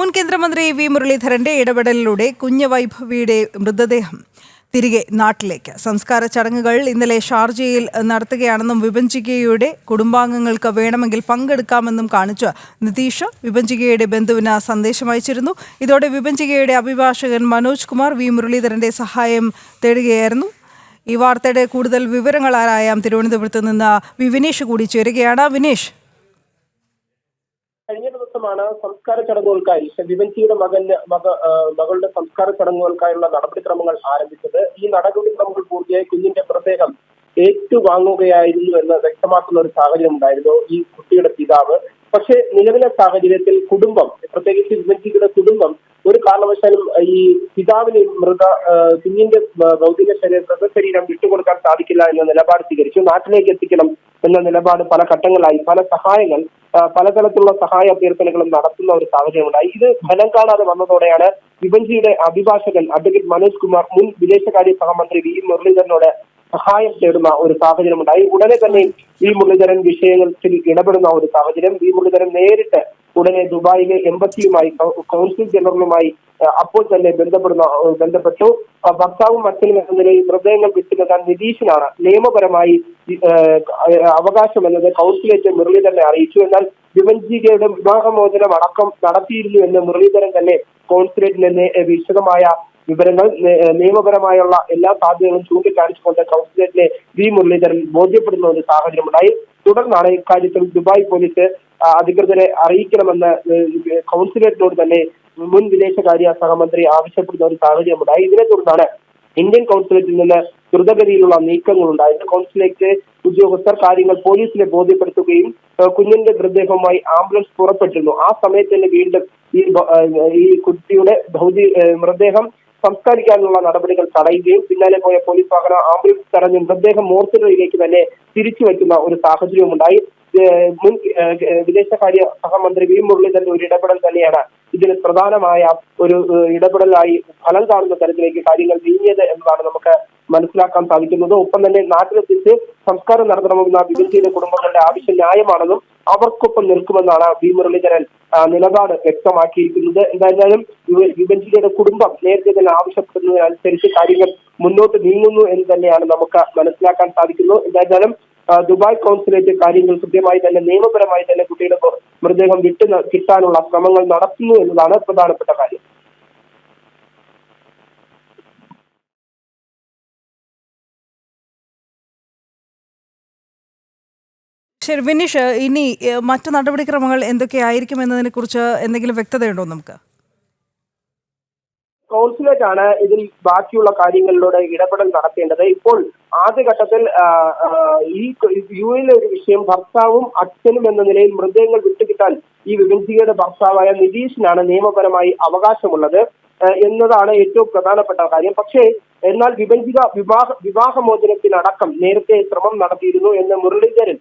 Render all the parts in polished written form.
മുൻ കേന്ദ്രമന്ത്രി വി മുരളീധരന്റെ ഇടപെടലിലൂടെ കുഞ്ഞ് വൈഭവിയുടെ മൃതദേഹം തിരികെ നാട്ടിലേക്ക്. സംസ്കാര ചടങ്ങുകൾ ഇന്നലെ ഷാർജയിൽ നടത്തുകയാണെന്നും വിഭജികയുടെ കുടുംബാംഗങ്ങൾക്ക് വേണമെങ്കിൽ പങ്കെടുക്കാമെന്നും കാണിച്ച് നിതീഷ് വിഭജികയുടെ ബന്ധുവിന് സന്ദേശം അയച്ചിരുന്നു. ഇതോടെ വിഭജികയുടെ അഭിഭാഷകൻ മനോജ് കുമാർ വി മുരളീധരന്റെ സഹായം തേടുകയായിരുന്നു. ഈ വാർത്തയുടെ കൂടുതൽ വിവരങ്ങൾ ആരായാം തിരുവനന്തപുരത്ത് നിന്ന് വിനീഷ് കൂടി ചേരുകയാണ്. വിനീഷ്, കഴിഞ്ഞ ദിവസമാണ് സംസ്കാര ചടങ്ങുകൾക്കായി വിവൻസിയുടെ മകളുടെ സംസ്കാര ചടങ്ങുകൾക്കായുള്ള നടപടിക്രമങ്ങൾ ആരംഭിച്ചത്. ഈ നടപടിക്രമങ്ങൾ പൂർത്തിയായി കുഞ്ഞിന്റെ മൃതദേഹം ഏറ്റുവാങ്ങുകയായിരുന്നു എന്ന് വ്യക്തമാക്കുന്ന ഒരു സാഹചര്യം ഉണ്ടായിരുന്നു ഈ കുട്ടിയുടെ പിതാവ്. പക്ഷേ നിലവിലെ സാഹചര്യത്തിൽ കുടുംബം, പ്രത്യേകിച്ച് വിവൻസിയുടെ കുടുംബം, ഒരു കാരണവശാലും ഈ പിതാവിന് കുഞ്ഞിന്റെ ഭൗതിക മൃതശരീരം വിട്ടുകൊടുക്കാൻ സാധിക്കില്ല എന്ന നിലപാട് സ്വീകരിച്ചു. നാട്ടിലേക്ക് എത്തിക്കണം എന്ന നിലപാട് പല ഘട്ടങ്ങളായി പല സഹായങ്ങൾ പലതരത്തിലുള്ള സഹായ അഭ്യർത്ഥനകളും നടത്തുന്ന ഒരു സാഹചര്യമുണ്ടായി. ഇത് ഫലം കാണാതെ വന്നതോടെയാണ് വിഭജിയുടെ അഭിഭാഷകൻ അഡ്വക്കേറ്റ് മനോജ് കുമാർ മുൻ വിദേശകാര്യ സഹമന്ത്രി വി മുരളീധരനോട് സഹായം തേടുന്ന ഒരു സാഹചര്യമുണ്ടായി. ഉടനെ തന്നെ വി മുരളീധരൻ വിഷയത്തിൽ ഇടപെടുന്ന ഒരു സാഹചര്യം. വി മുരളീധരൻ നേരിട്ട് ഉടനെ ദുബായിലെ എംബസിയുമായി, കൗൺസിൽ ജനറലുമായി അപ്പോൾ തന്നെ ബന്ധപ്പെട്ടു. ഭർത്താവും അച്ഛനും എന്ന നിലയിൽ മൃതദേഹങ്ങൾ വിട്ടുനൽകാൻ നിതീഷിനാണ് നിയമപരമായി അവകാശം എന്നത് കൗൺസിലേറ്റ് മുരളീധരനെ അറിയിച്ചു. എന്നാൽ വിവൻജികയുടെ വിവാഹമോചനം അടക്കം നടത്തിയിരുന്നു എന്ന് മുരളീധരൻ തന്നെ കോൺസുലേറ്റിന് വിശദമായ വിവരങ്ങൾ, നിയമപരമായുള്ള എല്ലാ സാധ്യതകളും ചൂണ്ടിക്കാണിച്ചുകൊണ്ട് കൗൺസിലേറ്റിലെ വി മുരളീധരൻ ബോധ്യപ്പെടുന്ന ഒരു സാഹചര്യമുണ്ടായി. തുടർന്നാണ് ഇക്കാര്യത്തിൽ ദുബായ് പോലീസ് അധികൃതരെ അറിയിക്കണമെന്ന് കൗൺസിലേറ്റിനോട് തന്നെ മുൻ വിദേശകാര്യ സഹമന്ത്രി ആവശ്യപ്പെടുന്ന ഒരു സാഹചര്യമുണ്ടായി. ഇതിനെ തുടർന്നാണ് ഇന്ത്യൻ കൗൺസിലേറ്റിൽ നിന്ന് ദ്രുതഗതിയിലുള്ള നീക്കങ്ങൾ ഉണ്ടായത്. കൗൺസിലേറ്റ് ഉദ്യോഗസ്ഥർ കാര്യങ്ങൾ പോലീസിനെ ബോധ്യപ്പെടുത്തുകയും കുഞ്ഞിന്റെ മൃതദേഹവുമായി ആംബുലൻസ് പുറപ്പെട്ടിരുന്നു. ആ സമയത്ത് തന്നെ വീണ്ടും ഈ കുട്ടിയുടെ മൃതദേഹം സംസ്കരിക്കാനുള്ള നടപടികൾ തടയുകയും പിന്നാലെ പോയ പോലീസ് വാഹനം ആംബുലൻസ് തടഞ്ഞ് മൃതദേഹം മോർച്ചറിയിലേക്ക് തന്നെ തിരിച്ചു വയ്ക്കുന്ന ഒരു സാഹചര്യവുമുണ്ടായി. മുൻ വിദേശകാര്യ സഹമന്ത്രി വി മുരളീധരന്റെ ഒരു ഇടപെടൽ തന്നെയാണ് ഇതിന് പ്രധാനമായ ഒരു ഇടപെടലായി ഫലം കാണുന്ന തരത്തിലേക്ക് കാര്യങ്ങൾ നീങ്ങിയത് എന്നതാണ് നമുക്ക് മനസ്സിലാക്കാൻ സാധിക്കുന്നത്. ഒപ്പം തന്നെ നാട്ടിലെത്തിച്ച് സംസ്കാരം നടത്തണമെന്ന വിഭജിയുടെ കുടുംബങ്ങളുടെ ആവശ്യം ന്യായമാണെന്നും അവർക്കൊപ്പം നിൽക്കുമെന്നാണ് വി മുരളീധരൻ നിലപാട് വ്യക്തമാക്കിയിരിക്കുന്നത്. എന്തായാലും വിഭജിയുടെ കുടുംബം നേരത്തെ തന്നെ ആവശ്യപ്പെടുന്നതിനനുസരിച്ച് കാര്യങ്ങൾ മുന്നോട്ട് നീങ്ങുന്നു എന്ന് തന്നെയാണ് നമുക്ക് മനസ്സിലാക്കാൻ സാധിക്കുന്നത്. എന്തായാലും ദുബായ് കൗൺസിലേറ്റ് കാര്യങ്ങൾ കൃത്യമായി തന്നെ നിയമപരമായി തന്നെ കുട്ടിയുടെ മൃതദേഹം കിട്ടാനുള്ള ശ്രമങ്ങൾ നടത്തുന്നു എന്നതാണ് പ്രധാനപ്പെട്ട കാര്യം. ശരി വിനീഷ്, ഇനി മറ്റു നടപടിക്രമങ്ങൾ എന്തൊക്കെയായിരിക്കും എന്നതിനെ കുറിച്ച് എന്തെങ്കിലും വ്യക്തതയുണ്ടോ നമുക്ക്? കൗൺസിലേറ്റ് ആണ് ഇതിൽ ബാക്കിയുള്ള കാര്യങ്ങളിലൂടെ ഇടപെടൽ നടത്തേണ്ടത്. ഇപ്പോൾ ആദ്യഘട്ടത്തിൽ ഈ യു എയിലെ ഒരു വിഷയം, ഭർത്താവും അച്ഛനും എന്ന നിലയിൽ മൃതദേഹങ്ങൾ വിട്ടുകിട്ടാൻ ഈ വിഭജികയുടെ ഭർത്താവായ നിതീഷിനാണ് നിയമപരമായി അവകാശമുള്ളത് എന്നതാണ് ഏറ്റവും പ്രധാനപ്പെട്ട കാര്യം. പക്ഷേ എന്നാൽ വിഭജിക വിവാഹമോചനത്തിനടക്കം നേരത്തെ ശ്രമം നടത്തിയിരുന്നു എന്ന് മുരളീധരൻ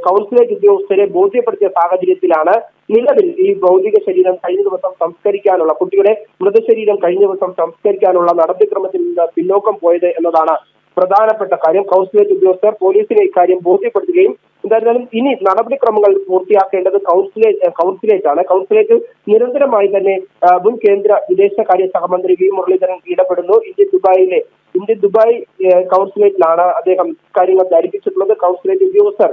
കൗൺസിലേറ്റ് ഉദ്യോഗസ്ഥരെ ബോധ്യപ്പെടുത്തിയ സാഹചര്യത്തിലാണ് നിലവിൽ ഈ ഭൗതിക ശരീരം കഴിഞ്ഞ ദിവസം സംസ്കരിക്കാനുള്ള, കുട്ടിയുടെ മൃതശരീരം കഴിഞ്ഞ ദിവസം സംസ്കരിക്കാനുള്ള നടപടിക്രമത്തിൽ നിന്ന് പിന്നോക്കം പോയത് എന്നതാണ് പ്രധാനപ്പെട്ട കാര്യം. കൗൺസിലേറ്റ് ഉദ്യോഗസ്ഥർ പോലീസിനെ ഇക്കാര്യം ബോധ്യപ്പെടുത്തുകയും എന്തായാലും ഇനി നടപടിക്രമങ്ങൾ പൂർത്തിയാക്കേണ്ടത് കൗൺസിലേറ്റ് ആണ്. കൗൺസിലേറ്റ് നിരന്തരമായി തന്നെ മുൻ കേന്ദ്ര വിദേശകാര്യ സഹമന്ത്രി വി മുരളീധരൻ ഇടപെടുന്നു. ഇന്ത്യ ദുബായ് കൗൺസിലേറ്റിലാണ് അദ്ദേഹം കാര്യങ്ങൾ ധരിപ്പിച്ചിട്ടുള്ളത്. കൗൺസിലേറ്റ് ഉദ്യോഗസ്ഥർ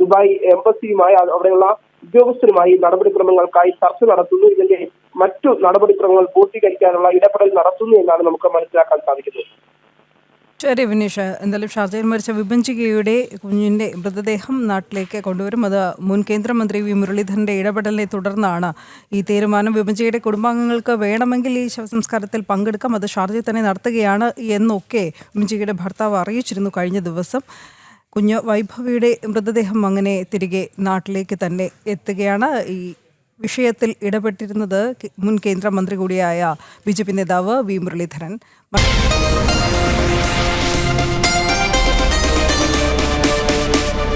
ദുബായ് എംബസിയുമായി, അവിടെയുള്ള ഉദ്യോഗസ്ഥരുമായി നടപടിക്രമങ്ങൾക്കായി ചർച്ച നടത്തുന്നു. ഇതിന്റെ മറ്റു നടപടിക്രമങ്ങൾ പൂർത്തീകരിക്കാനുള്ള ഇടപെടൽ നടത്തുന്നു എന്നാണ് നമുക്ക് മനസ്സിലാക്കാൻ സാധിക്കുന്നത്. ശരി വിനീഷ്, എന്തായാലും ഷാർജയിൽ മരിച്ച വിഭജികയുടെ കുഞ്ഞിൻ്റെ മൃതദേഹം നാട്ടിലേക്ക് കൊണ്ടുവരും. അത് മുൻ കേന്ദ്രമന്ത്രി വി മുരളീധരൻ്റെ ഇടപെടലിനെ തുടർന്നാണ് ഈ തീരുമാനം. വിഭജികയുടെ കുടുംബാംഗങ്ങൾക്ക് വേണമെങ്കിൽ ഈ ശവസംസ്കാരത്തിൽ പങ്കെടുക്കാം, അത് ഷാർജയിൽ തന്നെ നടത്തുകയാണ് എന്നൊക്കെ വിഭജികയുടെ ഭർത്താവ് അറിയിച്ചിരുന്നു കഴിഞ്ഞ ദിവസം. കുഞ്ഞ് വൈഭവിയുടെ മൃതദേഹം അങ്ങനെ തിരികെ നാട്ടിലേക്ക് തന്നെ എത്തുകയാണ്. ഈ വിഷയത്തിൽ ഇടപെട്ടിരുന്നത് മുൻ കേന്ദ്രമന്ത്രി കൂടിയായ BJP നേതാവ് വി മുരളീധരൻ.